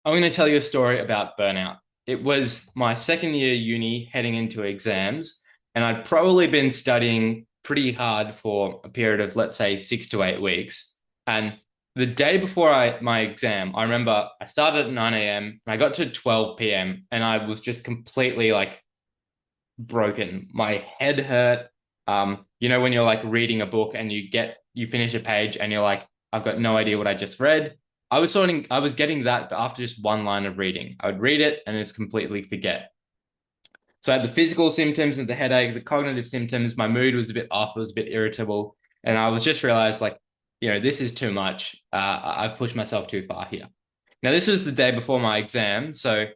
I'm going to tell you a story about burnout. It was my second year uni heading into exams, and I'd probably been studying pretty hard for a period of, let's say, 6 to 8 weeks. And the day before my exam, I remember I started at 9 a.m. and I got to 12 p.m. and I was just completely like broken. My head hurt. When you're like reading a book and you finish a page and you're like, I've got no idea what I just read. I was getting that, but after just one line of reading. I would read it and just completely forget. So I had the physical symptoms of the headache, the cognitive symptoms. My mood was a bit off, it was a bit irritable. And I was just realized like, this is too much. I've pushed myself too far here. Now, this was the day before my exam. So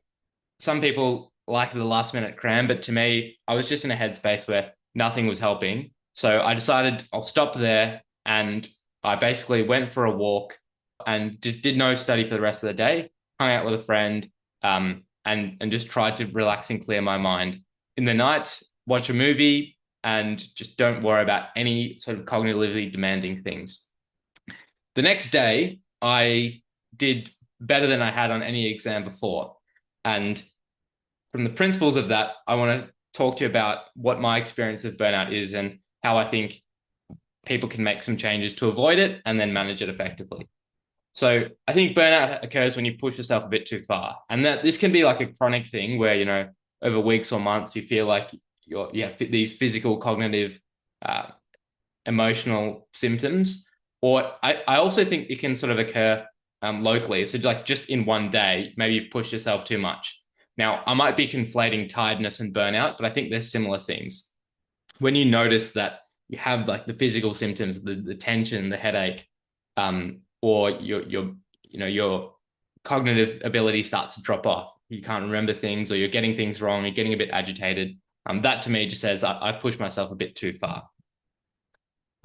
some people like the last minute cram, but to me, I was just in a headspace where nothing was helping. So I decided I'll stop there, and I basically went for a walk and just did no study for the rest of the day, hung out with a friend, and just tried to relax and clear my mind. In the night, watch a movie and just don't worry about any sort of cognitively demanding things. The next day, I did better than I had on any exam before. And from the principles of that, I want to talk to you about what my experience of burnout is and how I think people can make some changes to avoid it and then manage it effectively. So I think burnout occurs when you push yourself a bit too far. And that this can be like a chronic thing where, over weeks or months, you feel like you have these physical, cognitive, uh, emotional symptoms. Or I also think it can sort of occur locally. So like just in one day, maybe you push yourself too much. Now, I might be conflating tiredness and burnout, but I think they're similar things. When you notice that you have like the physical symptoms, the tension, the headache, or your cognitive ability starts to drop off. You can't remember things, or you're getting things wrong, you're getting a bit agitated. That to me just says I pushed myself a bit too far.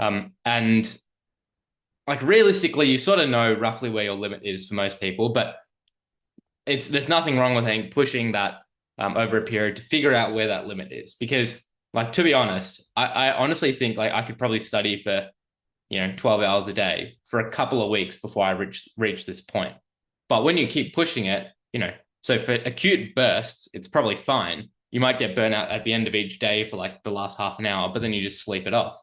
And like realistically, you sort of know roughly where your limit is for most people, but there's nothing wrong with pushing that over a period to figure out where that limit is. Because, like, to be honest, I honestly think like I could probably study for 12 hours a day for a couple of weeks before I reach this point. But when you keep pushing it, so for acute bursts, it's probably fine. You might get burnout at the end of each day for like the last half an hour, but then you just sleep it off.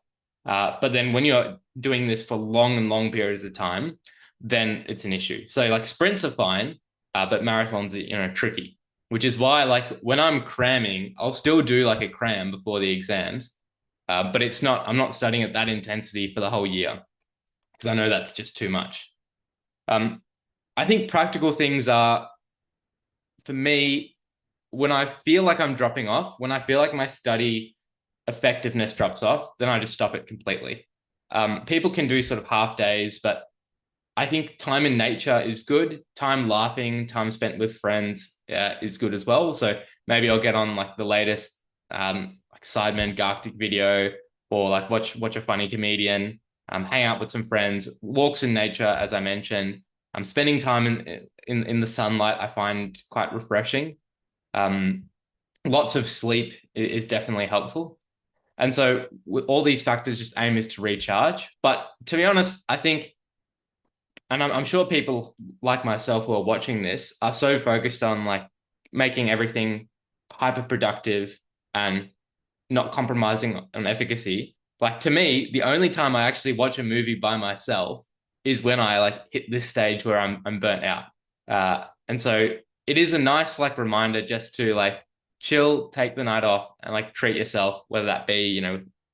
But then when you're doing this for long and long periods of time, then it's an issue. So like sprints are fine, but marathons are, tricky, which is why like when I'm cramming, I'll still do like a cram before the exams. But I'm not studying at that intensity for the whole year because I know that's just too much. Um, I think practical things are, for me, when I feel like I'm dropping off, when I feel like my study effectiveness drops off, then I just stop it completely. People can do sort of half days, but I think time in nature is good. Time laughing, time spent with friends is good as well. So maybe I'll get on like the latest like Sidemen Garctic video, or like watch a funny comedian, hang out with some friends, walks in nature, as I mentioned. I'm spending time in the sunlight. I find quite refreshing. Um, Lots of sleep is definitely helpful. And so all these factors just aim is to recharge. But to be honest, I think, and I'm sure people like myself who are watching this are so focused on like making everything hyper productive and not compromising on efficacy. Like to me, the only time I actually watch a movie by myself is when I like hit this stage where I'm burnt out. And so it is a nice like reminder just to like chill, take the night off, and like treat yourself, whether that be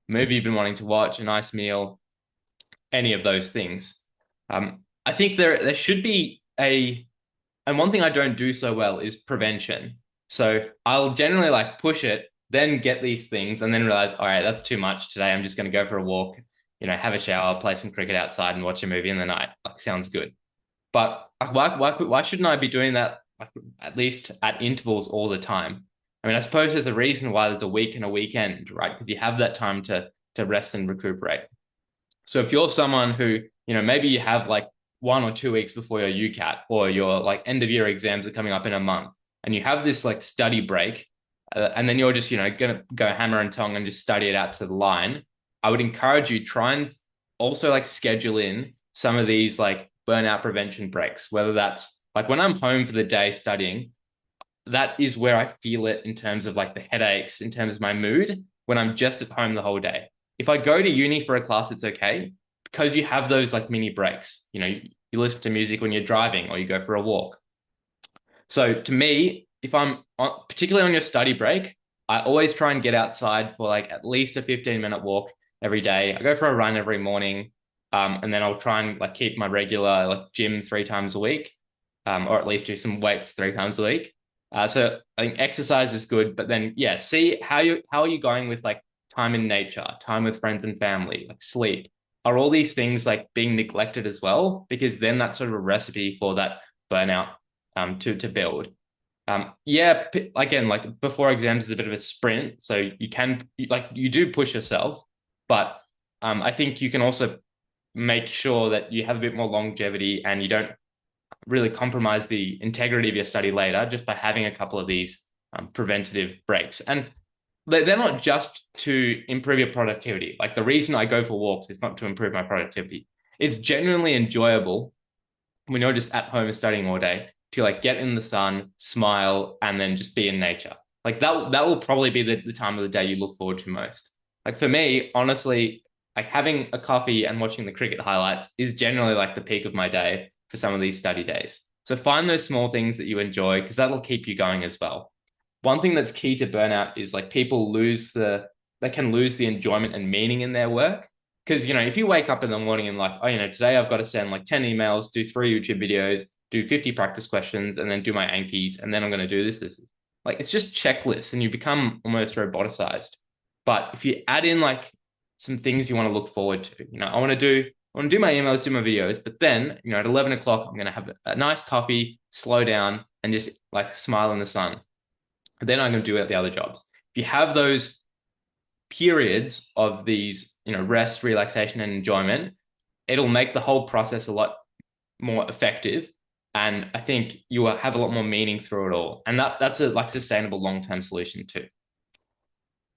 movie you've been wanting to watch, a nice meal, any of those things. I think there should be and one thing I don't do so well is prevention. So I'll generally like push it, then get these things, and then realize, all right, that's too much today. I'm just going to go for a walk, have a shower, play some cricket outside, and watch a movie in the night. Like, sounds good. But like, why shouldn't I be doing that like at least at intervals all the time? I mean, I suppose there's a reason why there's a week and a weekend, right? Because you have that time to rest and recuperate. So if you're someone who, maybe you have like 1 or 2 weeks before your UCAT, or your like end of year exams are coming up in a month, and you have this like study break, and then you're just, gonna go hammer and tong and just study it out to the line, I would encourage you try and also like schedule in some of these like burnout prevention breaks, whether that's Like when I'm home for the day studying, that is where I feel it in terms of like the headaches, in terms of my mood when I'm just at home the whole day. If I go to uni for a class, it's okay because you have those like mini breaks. You listen to music when you're driving or you go for a walk. So to me, if I'm particularly on your study break, I always try and get outside for like at least a 15-minute walk every day. I go for a run every morning. And then I'll try and like keep my regular like gym 3 times a week, or at least do some weights 3 times a week. So I think exercise is good, but then yeah, see how are you going with like time in nature, time with friends and family, like sleep. Are all these things like being neglected as well? Because then that's sort of a recipe for that burnout to build. Yeah, again, like before exams is a bit of a sprint, so you do push yourself, but I think you can also make sure that you have a bit more longevity and you don't really compromise the integrity of your study later just by having a couple of these preventative breaks. And they're not just to improve your productivity. Like the reason I go for walks is not to improve my productivity. It's genuinely enjoyable when you're just at home and studying all day to like get in the sun, smile, and then just be in nature. Like that will probably be the time of the day you look forward to most. Like for me, honestly, like having a coffee and watching the cricket highlights is generally like the peak of my day for some of these study days. So find those small things that you enjoy because that'll keep you going as well. One thing that's key to burnout is like they can lose the enjoyment and meaning in their work. Because, if you wake up in the morning and like, oh, today I've got to send like 10 emails, do 3 YouTube videos, do 50 practice questions, and then do my Ankies, and then I'm going to do this. Like, it's just checklists and you become almost roboticized. But if you add in like some things you want to look forward to, I want to do my emails, do my videos, but then, at 11 o'clock, I'm going to have a nice coffee, slow down, and just like smile in the sun. And then I'm going to do the other jobs. If you have those periods of these, rest, relaxation, and enjoyment, it'll make the whole process a lot more effective. And I think you will have a lot more meaning through it all. And that's a like sustainable long-term solution too.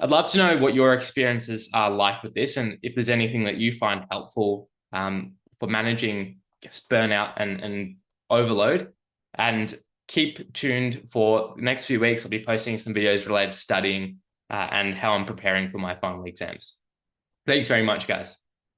I'd love to know what your experiences are like with this, and if there's anything that you find helpful for managing, I guess, burnout and overload. And keep tuned for the next few weeks. I'll be posting some videos related to studying and how I'm preparing for my final exams. Thanks very much, guys.